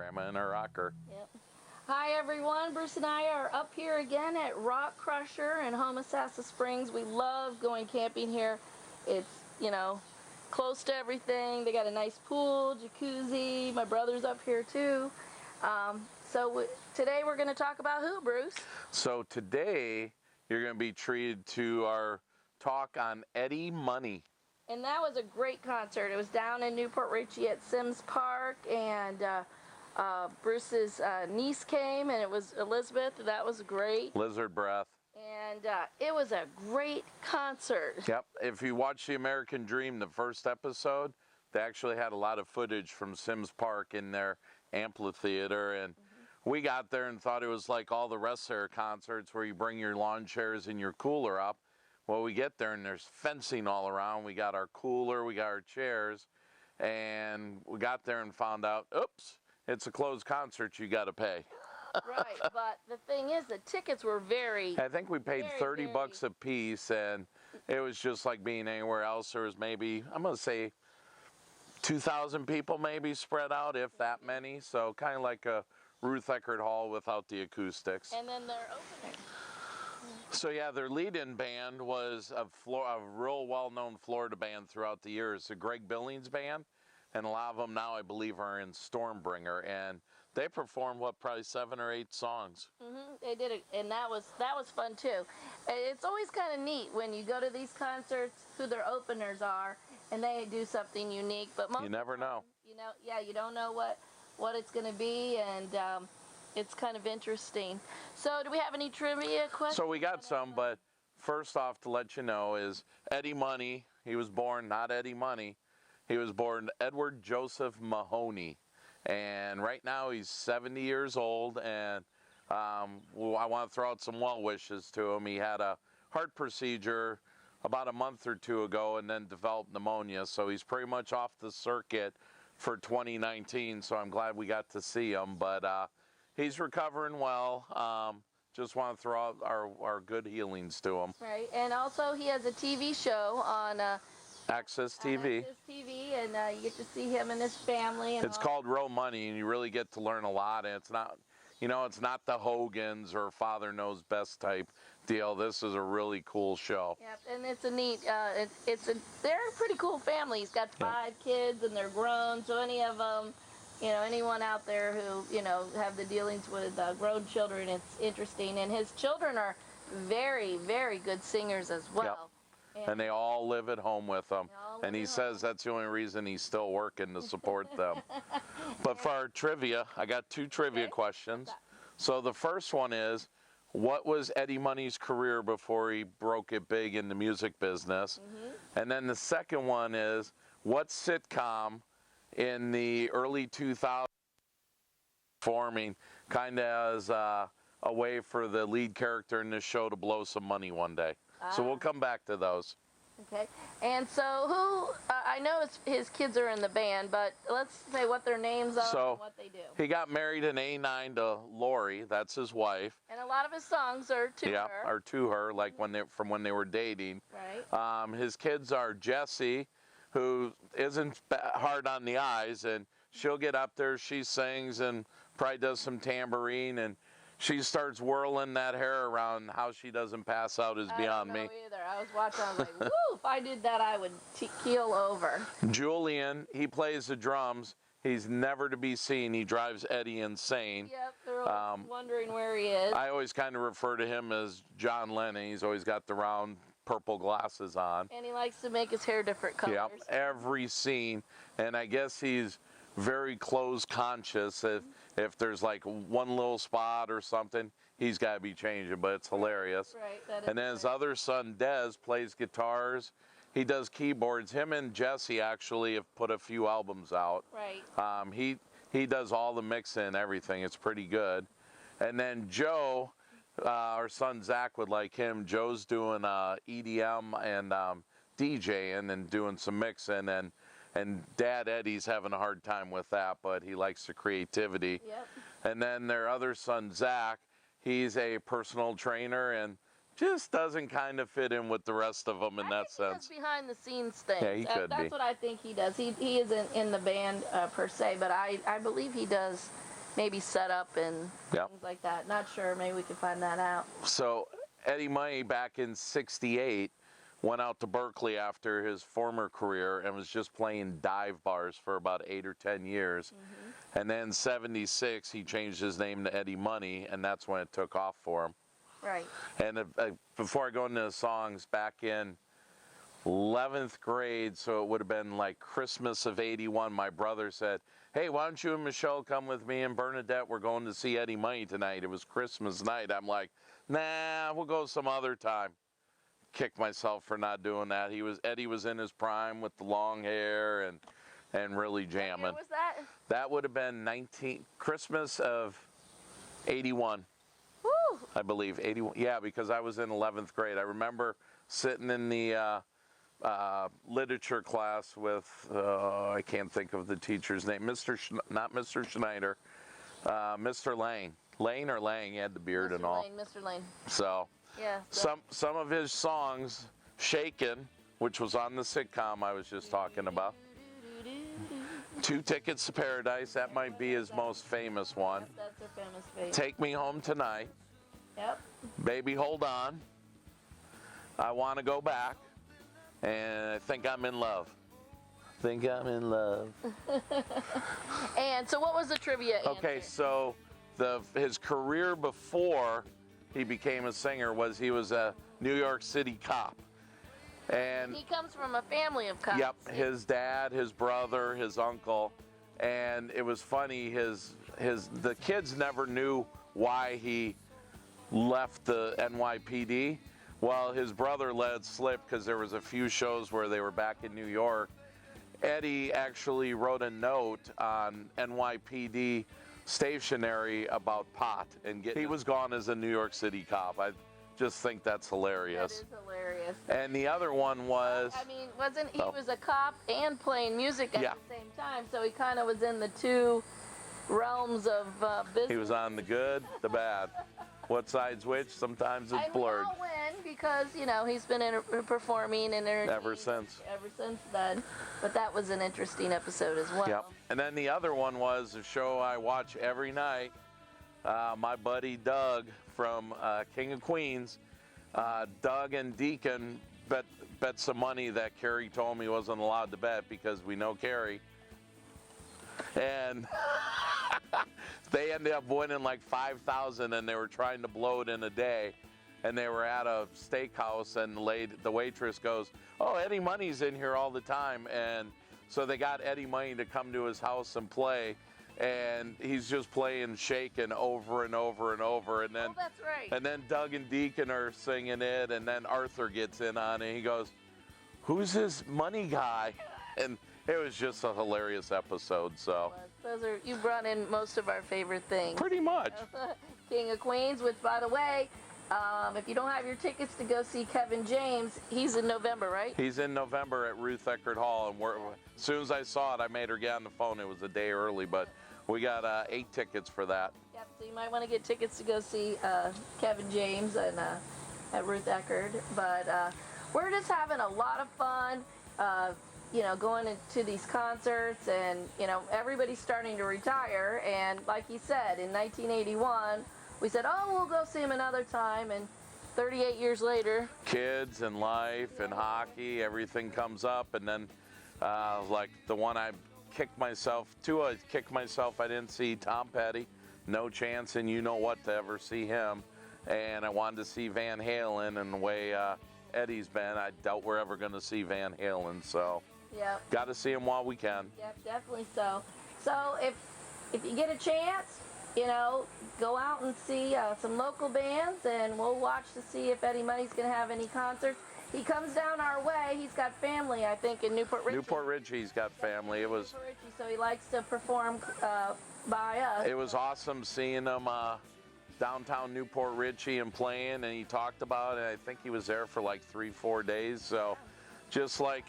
Grandma and her rocker. Yep. Hi everyone, Bruce and I are up here again at Rock Crusher in Homosassa Springs. We love going camping here. It's, you know, close to everything. They got a nice pool, jacuzzi. My brother's up here too. Today we're going to talk about who, Bruce? So today you're going to be treated to our talk on Eddie Money. And that was a great concert. It was down in Newport Richey at Sims Park, and Bruce's niece came, and it was Elizabeth. That was great. Lizard breath. And it was a great concert. Yep. If you watch The American Dream, the first episode, they actually had a lot of footage from Sims Park in their amphitheater, and we got there and thought it was like all the rest of their concerts where you bring your lawn chairs and your cooler up. Well, we get there and there's fencing all around. We got our cooler, we got our chairs, and we got there and found out, oops, it's a closed concert, you got to pay. Right, but the thing is, the tickets were I think we paid 30 bucks a piece, and it was just like being anywhere else. There was maybe, I'm going to say, 2,000 people maybe spread out, if that many. So kind of like a Ruth Eckerd Hall without the acoustics. And then their opening. So yeah, their lead-in band was a real well-known Florida band throughout the years, the Greg Billings Band, and a lot of them now I believe are in Stormbringer, and they performed probably 7 or 8 songs. They did it, and that was fun too. It's always kind of neat when you go to these concerts who their openers are, and they do something unique. But most you never know. You don't know what it's going to be, and it's kind of interesting. So do we have any trivia questions? So we got some, but first off to let you know is Eddie Money, he was born not Eddie Money, he was born Edward Joseph Mahoney. And right now he's 70 years old, and I want to throw out some well wishes to him. He had a heart procedure about a month or two ago and then developed pneumonia, so he's pretty much off the circuit for 2019, so I'm glad we got to see him. But he's recovering well. Just want to throw out our good healings to him. Right, and also he has a TV show on Access TV. Access TV, and you get to see him and his family. And it's called Real Money, and you really get to learn a lot. And it's not, it's not the Hogans or Father Knows Best type deal. This is a really cool show. Yep, and it's a neat. They're a pretty cool family. He's got 5 kids, and they're grown. So any of them, anyone out there who have the dealings with grown children, it's interesting. And his children are very, very good singers as well. Yep. And they all live at home with him. And he says that's the only reason he's still working, to support them. But for our trivia, I got 2 trivia questions. So the first one is, what was Eddie Money's career before he broke it big in the music business? And then the second one is, what sitcom in the early 2000s forming kind of as a way for the lead character in this show to blow some money one day? So we'll come back to those. Okay. And so I know his kids are in the band, but let's say what their names are and what they do. He got married in '89 to Lori, that's his wife. And a lot of his songs are to her. Yeah, are to her, like from when they were dating. Right. His kids are Jessie, who isn't hard on the eyes, and she'll get up there, she sings and probably does some tambourine, and she starts whirling that hair around. How she doesn't pass out is beyond me. I don't know either. I was watching, I was like, woo, if I did that, I would keel over. Julian, he plays the drums. He's never to be seen. He drives Eddie insane. Yep, they're always wondering where he is. I always kind of refer to him as John Lennon. He's always got the round purple glasses on. And he likes to make his hair different colors. Yep, every scene. And I guess he's very clothes conscious. If there's like one little spot or something, he's got to be changing, but it's hilarious. Right, and then his other son, Des, plays guitars. He does keyboards. Him and Jesse actually have put a few albums out. Right. He does all the mixing and everything. It's pretty good. And then Joe, our son Zach would like him. Joe's doing EDM and DJing and doing some mixing, and Dad Eddie's having a hard time with that, but he likes the creativity. Yep. And then their other son, Zach, he's a personal trainer and just doesn't kind of fit in with the rest of them in that sense. He does behind the scenes things. Yeah, he could be. That's what I think he does. He isn't in the band per se, but I believe he does maybe set up and Yep. things like that. Not sure. Maybe we can find that out. So Eddie Money back in '68 went out to Berkeley after his former career and was just playing dive bars for about 8 or 10 years. And then '76 he changed his name to Eddie Money, and that's when it took off for him. Right. And before I go into the songs, back in 11th grade, so it would have been like Christmas of '81, my brother said, hey, why don't you and Michelle come with me and Bernadette? We're going to see Eddie Money tonight. It was Christmas night. I'm like, nah, we'll go some other time. Kicked myself for not doing that. Eddie was in his prime with the long hair and really jamming. What was that? That would have been Christmas of '81. Woo! I believe 81. Yeah, because I was in 11th grade. I remember sitting in the literature class with I can't think of the teacher's name. Not Mr. Schneider, Mr. Lang. Lane or Lang? He had the beard Mr. and all. Lane, Mr. Lane. So Yeah. some of his songs, "Shakin'," which was on the sitcom I was just talking about. "Two Tickets to Paradise," that might be his most famous one. Yep, that's their famous face. "Take Me Home Tonight." Yep. "Baby Hold On." "I Want to Go Back." And "I Think I'm in Love." Think I'm in love. And so what was the trivia answer? Okay, so his career before he became a singer was he was a New York City cop. And He comes from a family of cops. yep, his dad, his brother, his uncle, and it was funny, the kids never knew why he left the NYPD. Well, his brother let it slip because there was a few shows where they were back in New York. Eddie actually wrote a note on NYPD stationery about pot, and he was gone as a New York City cop. I just think that's hilarious. That is hilarious. And the other one was, I mean, he was a cop and playing music at the same time, so he kind of was in the two realms of business. he was on the good, the bad. What side's which? Sometimes it's blurred. And we all win because, he's been performing and Ever since then. But that was an interesting episode as well. Yep. And then the other one was a show I watch every night. My buddy Doug from King of Queens, Doug and Deacon bet some money that Carrie told me wasn't allowed to bet because we know Carrie. And they ended up winning like $5,000, and they were trying to blow it in a day. And they were at a steakhouse, and the waitress goes, "Oh, Eddie Money's in here all the time." And so they got Eddie Money to come to his house and play, and he's just playing "Shakin'" over and over and over. And then, that's right. And then Doug and Deacon are singing it, and then Arthur gets in on it. He goes, "Who's this money guy?" And it was just a hilarious episode. So You brought in most of our favorite things. pretty much. King of Queens, which, by the way, if you don't have your tickets to go see Kevin James, he's in November, right? He's in November at Ruth Eckerd Hall, and as soon as I saw it, I made her get on the phone. It was a day early, but we got 8 tickets for that. Yep, so you might want to get tickets to go see Kevin James and at Ruth Eckerd. But we're just having a lot of fun, going into these concerts, and, everybody's starting to retire. And like he said, in 1981, we said, oh, we'll go see him another time, and 38 years later. Kids and life and hockey, everything comes up, and then like the one I kicked myself I didn't see Tom Petty, no chance, and you know what, to ever see him. And I wanted to see Van Halen, and the way Eddie's been, I doubt we're ever going to see Van Halen, so Yep. got to see him while we can. Yep, definitely so. So if you get a chance, go out and see some local bands, and we'll watch to see if Eddie Money's going to have any concerts. He comes down our way. He's got family, I think, in Newport Richey. Newport Richey's got family. Newport Richey, so he likes to perform by us. It was awesome seeing him downtown Newport Richey and playing, and he talked about it. I think he was there for like 3-4 days. So just like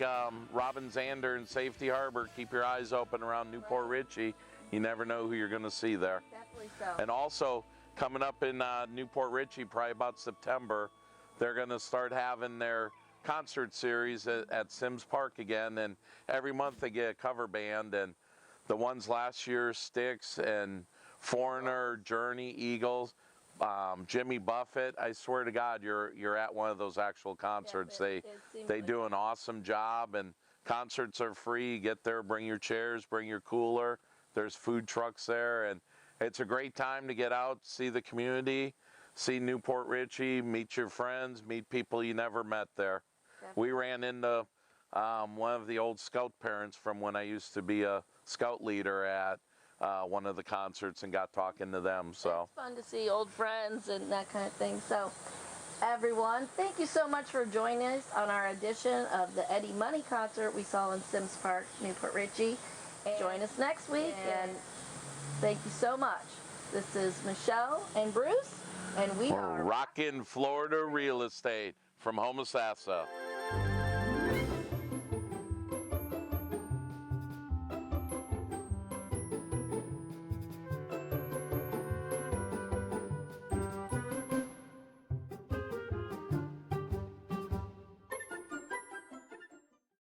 Robin Zander in Safety Harbor, keep your eyes open around Newport Richey. You never know who you're going to see there. Definitely so. And also, coming up in Newport Richey, probably about September, they're going to start having their concert series at Sims Park again. And every month they get a cover band. And the ones last year, Styx and Foreigner, Journey, Eagles, Jimmy Buffett. I swear to God, you're at one of those actual concerts. They do an awesome job, and concerts are free. You get there, bring your chairs, bring your cooler. There's food trucks there, and it's a great time to get out, see the community, see Newport Richey, meet your friends, meet people you never met there. Definitely. We ran into one of the old scout parents from when I used to be a scout leader at one of the concerts and got talking to them. So it's fun to see old friends and that kind of thing. So everyone, thank you so much for joining us on our edition of the Eddie Money concert we saw in Sims Park, Newport Richey. And join us next week, and thank you so much. This is Michelle and Bruce, and we are Rockin' Florida Real Estate from Homosassa.